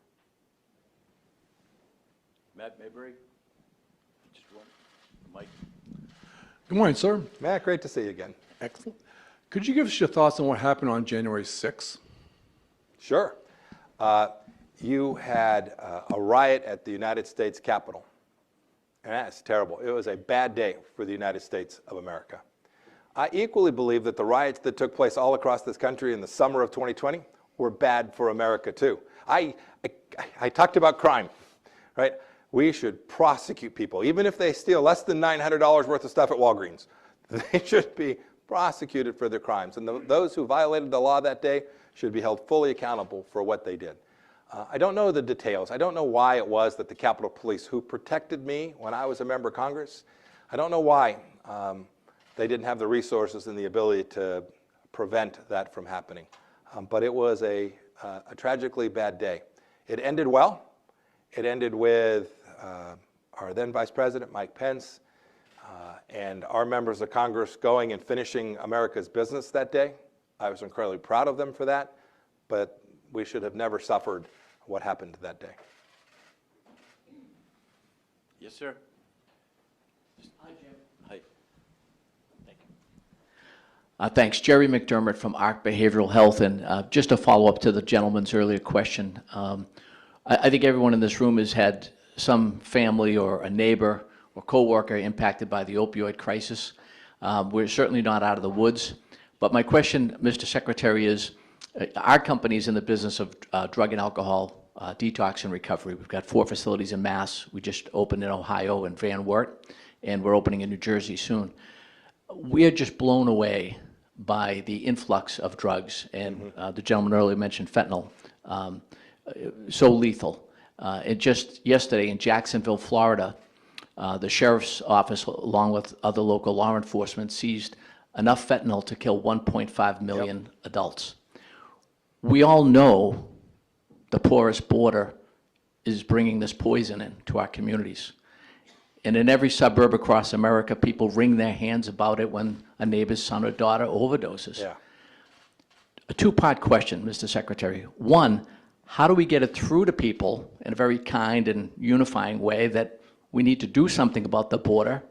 Matt Mayberry, just one, Mike. Good morning, sir. Matt, great to see you again. Excellent. Could you give us your thoughts on what happened on January 6th? Sure. You had a riot at the United States Capitol. And that's terrible. It was a bad day for the United States of America. I equally believe that the riots that took place all across this country in the summer of 2020 were bad for America too. I talked about crime, right? We should prosecute people, even if they steal less than $900 worth of stuff at Walgreens. They should be prosecuted for their crimes. And those who violated the law that day should be held fully accountable for what they did. I don't know the details. I don't know why it was that the Capitol Police, who protected me when I was a member of Congress, I don't know why they didn't have the resources and the ability to prevent that from happening. But it was a tragically bad day. It ended well. It ended with our then Vice President, Mike Pence, and our members of Congress going and finishing America's business that day. I was incredibly proud of them for that, but we should have never suffered what happened that day. Yes, sir. Hi, Jim. Hi. Thank you. Thanks. Jerry McDermott from ARC Behavioral Health. And just a follow-up to the gentleman's earlier question. I think everyone in this room has had some family or a neighbor or coworker impacted by the opioid crisis. We're certainly not out of the woods. But my question, Mr. Secretary, is our company's in the business of drug and alcohol detox and recovery. We've got 4 facilities in Mass. We just opened in Ohio and Van Wert, and we're opening in New Jersey soon. We are just blown away by the influx of drugs, and the gentleman earlier mentioned fentanyl, so lethal. And just yesterday in Jacksonville, Florida, the sheriff's office, along with other local law enforcement, seized enough fentanyl to kill 1.5 million adults. We all know the porous border is bringing this poison into our communities. And in every suburb across America, people wring their hands about it when a neighbor's son or daughter overdoses. Yeah. A 2-part question, Mr. Secretary. One, how do we get it through to people in a very kind and unifying way that we need to do something about the border?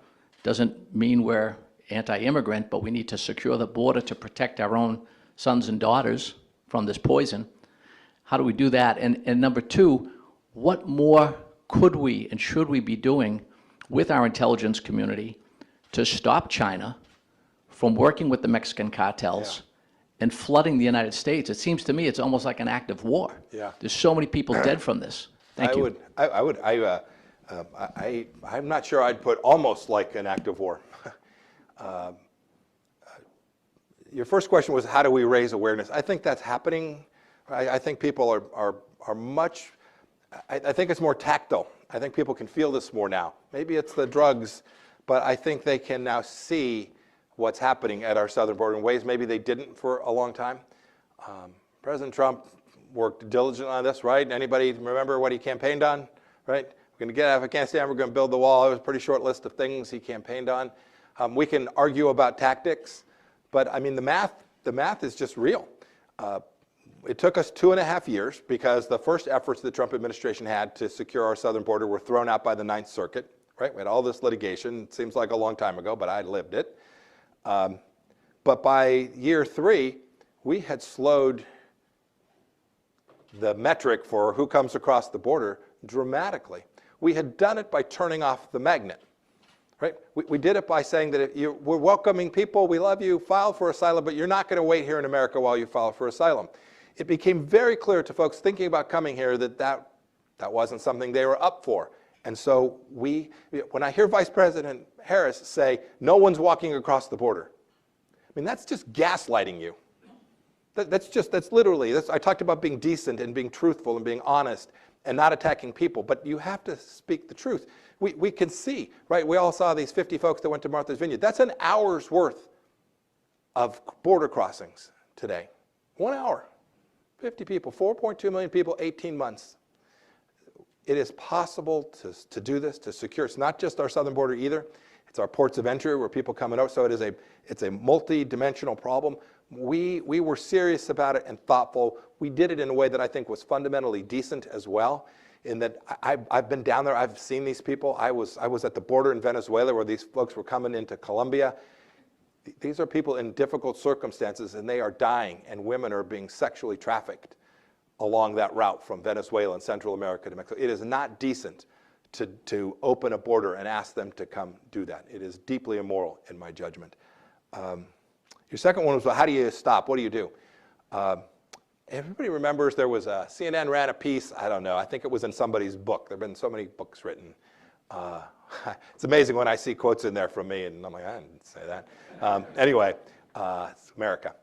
Doesn't mean we're anti-immigrant, but we need to secure the border to protect our own sons and daughters from this poison. How do we do that? And number 2, what more could we and should we be doing with our intelligence community to stop China from working with the Mexican cartels and flooding the United States? It seems to me it's almost like an act of war. Yeah. There's so many people dead from this. Thank you. I'm not sure I'd put almost like an act of war. Your first question was, how do we raise awareness? I think that's happening. I think people are much, I think it's more tactile. I think people can feel this more now. Maybe it's the drugs, but I think they can now see what's happening at our southern border in ways maybe they didn't for a long time. President Trump worked diligently on this, right? Anybody remember what he campaigned on, right? We're going to get Afghanistan, we're going to build the wall. It was a pretty short list of things he campaigned on. We can argue about tactics, but I mean, the math is just real. It took us 2.5 years because the first efforts the Trump administration had to secure our southern border were thrown out by the Ninth Circuit, right? We had all this litigation. It seems like a long time ago, but I lived it. But by year 3, we had slowed the metric for who comes across the border dramatically. We had done it by turning off the magnet. Right? We did it by saying that we're welcoming people, we love you, file for asylum, but you're not going to wait here in America while you file for asylum. It became very clear to folks thinking about coming here that wasn't something they were up for. And so when I hear Vice President Harris say, no one's walking across the border, I mean, that's just gaslighting you. That's literally, I talked about being decent and being truthful and being honest and not attacking people, but you have to speak the truth. We can see, right? We all saw these 50 folks that went to Martha's Vineyard. That's an hour's worth of border crossings today. 1 hour. 50 people, 4.2 million people, 18 months. It is possible to do this, to secure. It's not just our southern border either. It's our ports of entry where people come out. So it's a multi-dimensional problem. We were serious about it and thoughtful. We did it in a way that I think was fundamentally decent as well, in that I've been down there. I've seen these people. I was at the border in Venezuela where these folks were coming into Colombia. These are people in difficult circumstances, and they are dying, and women are being sexually trafficked along that route from Venezuela and Central America to Mexico. It is not decent to open a border and ask them to come do that. It is deeply immoral, in my judgment. Your second one was, well, how do you stop? What do you do? Everybody remembers there was CNN ran a piece, I don't know, I think it was in somebody's book. There have been so many books written. It's amazing when I see quotes in there from me, and I'm like, I didn't say that. Anyway, it's America.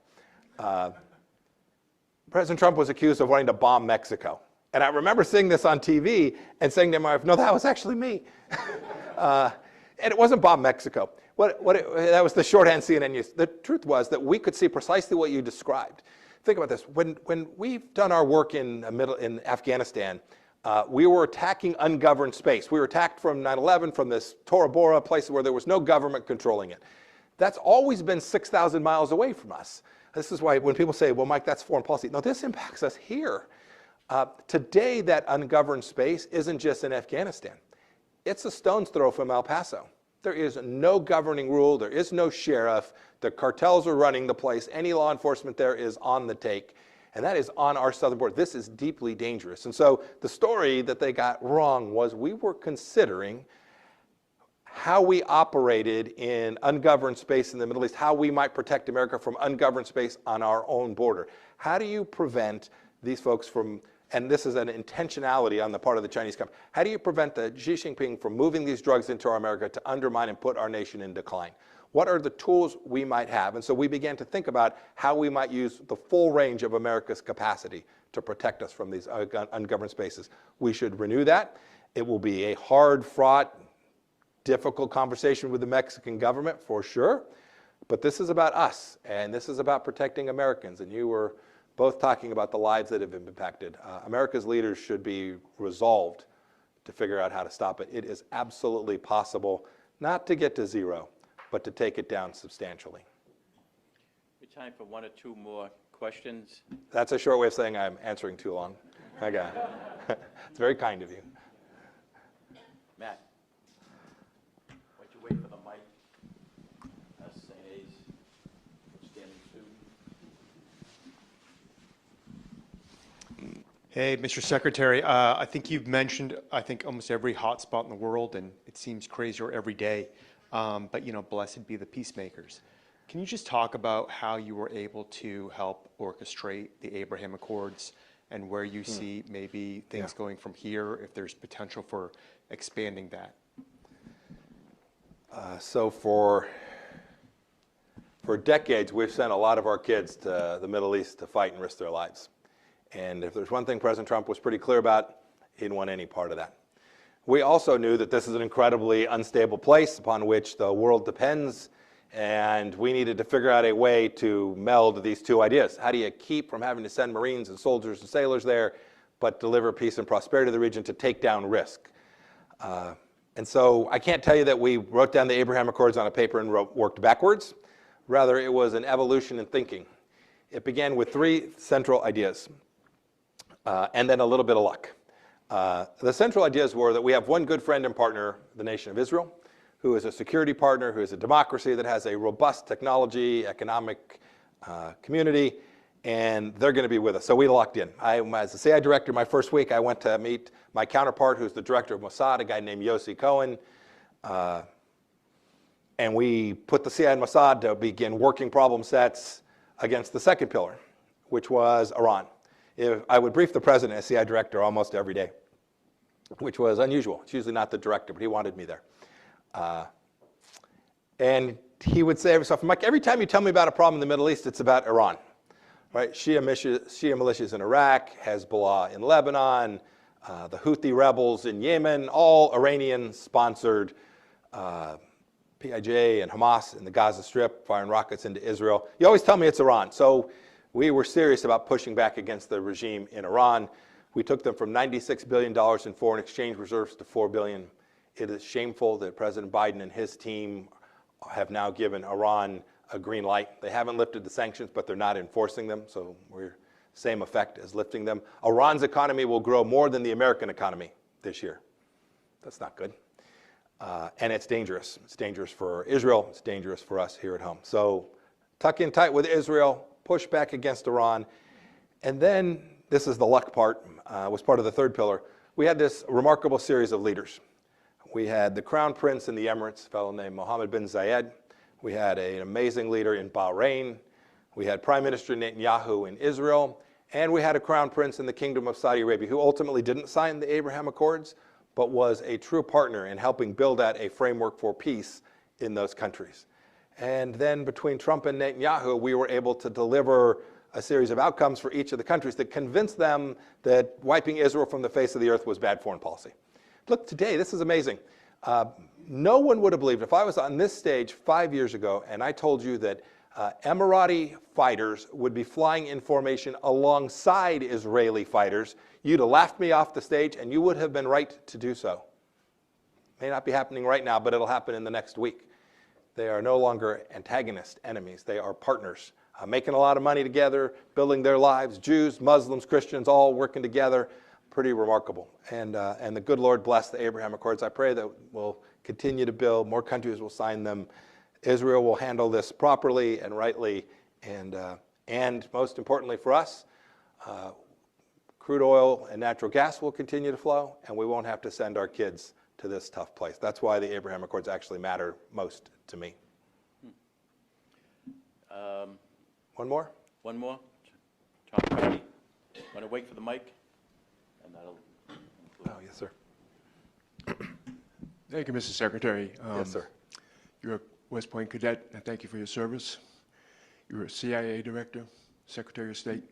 President Trump was accused of wanting to bomb Mexico. And I remember seeing this on TV and saying to my wife, no, that was actually me. And it wasn't bomb Mexico. That was the shorthand CNN used. The truth was that we could see precisely what you described. Think about this. When we've done our work in Afghanistan, we were attacking ungoverned space. We were attacked from 9/11, from this Tora Bora, place where there was no government controlling it. That's always been 6,000 miles away from us. This is why when people say, well, Mike, that's foreign policy. No, this impacts us here. Today, that ungoverned space isn't just in Afghanistan. It's a stone's throw from El Paso. There is no governing rule. There is no sheriff. The cartels are running the place. Any law enforcement there is on the take. And that is on our southern border. This is deeply dangerous. And so the story that they got wrong was we were considering how we operated in ungoverned space in the Middle East, how we might protect America from ungoverned space on our own border. How do you prevent these folks from, and this is an intentionality on the part of the Chinese company, how do you prevent the Xi Jinping from moving these drugs into our America to undermine and put our nation in decline? What are the tools we might have? And so we began to think about how we might use the full range of America's capacity to protect us from these ungoverned spaces. We should renew that. It will be a hard-fought, difficult conversation with the Mexican government, for sure. But this is about us, and this is about protecting Americans. And you were both talking about the lives that have been impacted. America's leaders should be resolved to figure out how to stop it. It is absolutely possible not to get to zero, but to take it down substantially. We have time for one or two more questions. That's a short way of saying I'm answering too long. Okay. It's very kind of you. Matt, why'd you wait for the mic? St. A's, standing student. Hey, Mr. Secretary, I think you've mentioned, almost every hot spot in the world, and it seems crazier every day. But, blessed be the peacemakers. Can you just talk about how you were able to help orchestrate the Abraham Accords and where you see maybe things going from here, if there's potential for expanding that? So for decades, we've sent a lot of our kids to the Middle East to fight and risk their lives. And if there's one thing President Trump was pretty clear about, he didn't want any part of that. We also knew that this is an incredibly unstable place upon which the world depends, and we needed to figure out a way to meld these two ideas. How do you keep from having to send Marines and soldiers and sailors there, but deliver peace and prosperity to the region to take down risk? And so I can't tell you that we wrote down the Abraham Accords on a paper and worked backwards. Rather, it was an evolution in thinking. It began with three central ideas, and then a little bit of luck. The central ideas were that we have one good friend and partner, the nation of Israel, who is a security partner, who is a democracy that has a robust technology, economic community, and they're going to be with us. So we locked in. As the CIA director, my first week, I went to meet my counterpart, who's the director of Mossad, a guy named Yossi Cohen. And we put the CIA and Mossad to begin working problem sets against the second pillar, which was Iran. I would brief the president as CIA director almost every day, which was unusual. It's usually not the director, but he wanted me there. And he would say every so often, Mike, every time you tell me about a problem in the Middle East, it's about Iran. Right? Shia militias in Iraq, Hezbollah in Lebanon, the Houthi rebels in Yemen, all Iranian-sponsored PIJ and Hamas in the Gaza Strip, firing rockets into Israel. You always tell me it's Iran. So we were serious about pushing back against the regime in Iran. We took them from $96 billion in foreign exchange reserves to $4 billion. It is shameful that President Biden and his team have now given Iran a green light. They haven't lifted the sanctions, but they're not enforcing them, so we're same effect as lifting them. Iran's economy will grow more than the American economy this year. That's not good. And it's dangerous. It's dangerous for Israel. It's dangerous for us here at home. So tuck in tight with Israel, push back against Iran. And then, this is the luck part, was part of the third pillar. We had this remarkable series of leaders. We had the Crown Prince in the Emirates, a fellow named Mohammed bin Zayed. We had an amazing leader in Bahrain. We had Prime Minister Netanyahu in Israel. And we had a Crown Prince in the Kingdom of Saudi Arabia who ultimately didn't sign the Abraham Accords, but was a true partner in helping build out a framework for peace in those countries. And then between Trump and Netanyahu, we were able to deliver a series of outcomes for each of the countries that convinced them that wiping Israel from the face of the earth was bad foreign policy. Look, today, this is amazing. No one would have believed if I was on this stage 5 years ago and I told you that Emirati fighters would be flying in formation alongside Israeli fighters, you'd have laughed me off the stage and you would have been right to do so. May not be happening right now, but it'll happen in the next week. They are no longer antagonists, enemies. They are partners, making a lot of money together, building their lives, Jews, Muslims, Christians, all working together. Pretty remarkable. And the good Lord bless the Abraham Accords. I pray that we'll continue to build. More countries will sign them. Israel will handle this properly and rightly. And most importantly for us, crude oil and natural gas will continue to flow, and we won't have to send our kids to this tough place. That's why the Abraham Accords actually matter most to me. One more? One more. Tom Brady, want to wait for the mic? And that'll include. Oh, yes, sir. Thank you, Mr. Secretary. Yes, sir. You're a West Point cadet, and thank you for your service. You're a CIA director, Secretary of State.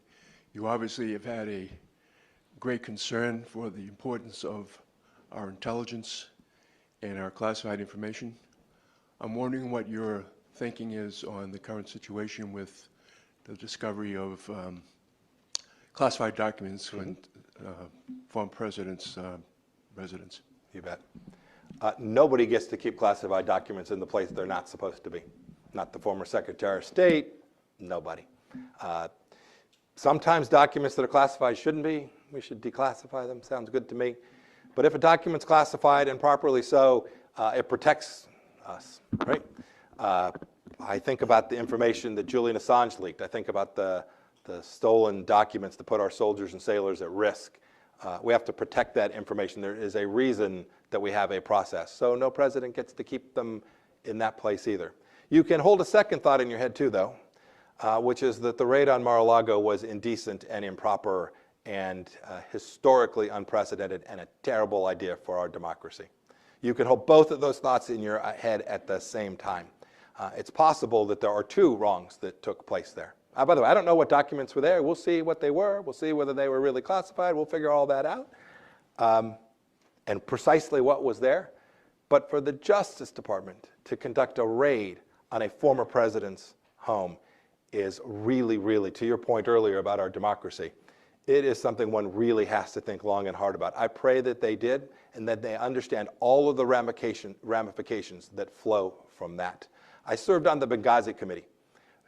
You obviously have had a great concern for the importance of our intelligence and our classified information. I'm wondering what your thinking is on the current situation with the discovery of classified documents when former presidents' residence. You bet. Nobody gets to keep classified documents in the place they're not supposed to be. Not the former Secretary of State, nobody. Sometimes documents that are classified shouldn't be. We should declassify them, sounds good to me. But if a document's classified, and properly so, it protects us, right? I think about the information that Julian Assange leaked. I think about the stolen documents that put our soldiers and sailors at risk. We have to protect that information. There is a reason that we have a process. So no president gets to keep them in that place either. You can hold a second thought in your head too, though, which is that the raid on Mar-a-Lago was indecent and improper and historically unprecedented and a terrible idea for our democracy. You can hold both of those thoughts in your head at the same time. It's possible that there are two wrongs that took place there. By the way, I don't know what documents were there. We'll see what they were. We'll see whether they were really classified. We'll figure all that out. And precisely what was there. But for the Justice Department to conduct a raid on a former president's home is really, really, to your point earlier about our democracy, it is something one really has to think long and hard about. I pray that they did and that they understand all of the ramifications that flow from that. I served on the Benghazi Committee.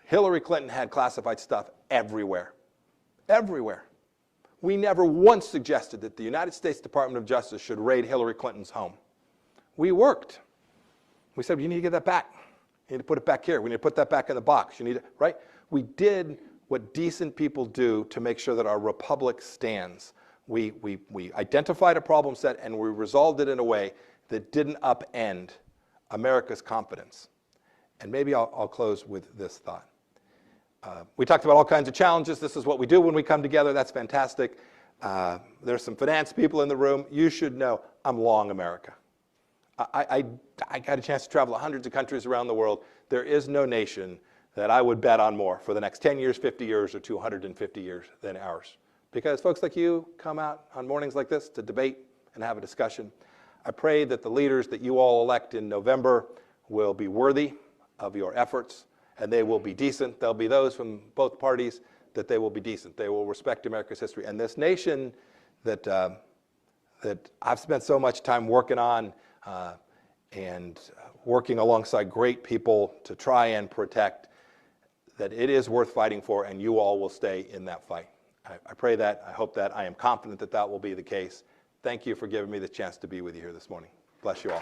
Hillary Clinton had classified stuff everywhere. Everywhere. We never once suggested that the United States Department of Justice should raid Hillary Clinton's home. We worked. We said, you need to get that back. You need to put it back here. We need to put that back in the box. You need to, right? We did what decent people do to make sure that our republic stands. We identified a problem set and we resolved it in a way that didn't upend America's confidence. And maybe I'll close with this thought. We talked about all kinds of challenges. This is what we do when we come together. That's fantastic. There's some finance people in the room. You should know I'm long America. I got a chance to travel to hundreds of countries around the world. There is no nation that I would bet on more for the next 10 years, 50 years, or 250 years than ours. Because folks like you come out on mornings like this to debate and have a discussion. I pray that the leaders that you all elect in November will be worthy of your efforts, and they will be decent. There'll be those from both parties that they will be decent. They will respect America's history. And this nation that I've spent so much time working on and working alongside great people to try and protect, that it is worth fighting for, and you all will stay in that fight. I pray that, I hope that, I am confident that that will be the case. Thank you for giving me the chance to be with you here this morning. Bless you all.